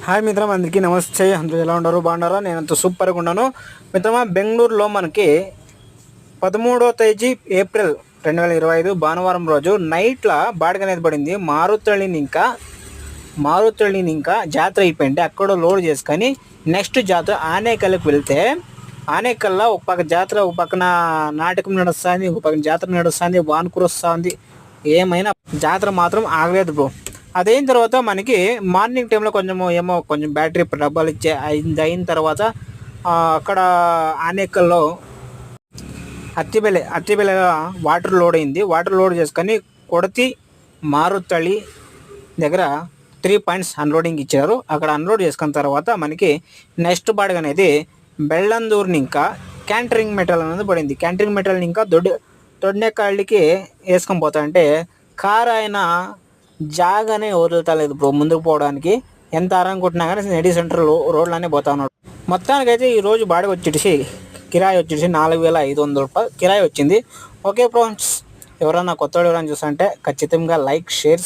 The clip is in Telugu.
హాయ్ మిత్రం, అందరికీ నమస్తే. అందరూ ఎలా ఉన్నారు? బాగున్నారా? నేనంత సూపర్గా ఉన్నాను మిత్రమా. బెంగళూరులో మనకి 13వ తేదీ ఏప్రిల్ 2025 భానువారం రోజు నైట్లో బాడిగ అనేది పడింది. మారుతళ్ళిని ఇంకా జాతర అయిపోయింది. అక్కడ లోడ్ చేసుకొని నెక్స్ట్ జాతర ఆనేకల్కి వెళ్తే, ఆనేకల్లో ఒక పక్క జాతర, ఒక పక్కన నాటకం నడుస్తుంది, ఒక పక్కన జాతర నడుస్తుంది, వాన్ కురుస్తుంది. ఏమైనా జాతర మాత్రం ఆగలేదు బ్రో. అదైన తర్వాత మనకి మార్నింగ్ టైంలో కొంచెం బ్యాటరీ డబ్బాలు అయిన తర్వాత అక్కడ ఆనేకల్లో అత్తిబెల వాటర్ లోడ్ అయింది. వాటర్ లోడ్ చేసుకొని కొడతి మారుతళి దగ్గర 3 పాయింట్స్ అన్లోడింగ్ ఇచ్చారు. అక్కడ అన్లోడ్ చేసుకున్న తర్వాత మనకి నెక్స్ట్ బాడిగ అనేది బెల్లందూరుని ఇంకా క్యాంటరింగ్ మెటీరియల్ అనేది పడింది. క్యాంటరింగ్ మెటీరియల్ ఇంకా దొడ్డెకాళ్ళకి వేసుకొని పోతా అంటే కారు ఆయన జాగానే వదులుతలేదు బ్రో ముందుకు పోవడానికి. ఎంత ఆరాం కొట్టినా కానీ నెడి సెంటర్ రోడ్లోనే పోతా ఉన్నాడు. మొత్తానికైతే ఈరోజు బాడిగ కిరాయి వచ్చేసి 4,500 రూపాయలు కిరాయి వచ్చింది. ఓకే ఫ్రెండ్స్, ఎవరైనా కొత్త ఎవరైనా చూస్తుంటే ఖచ్చితంగా లైక్, షేర్,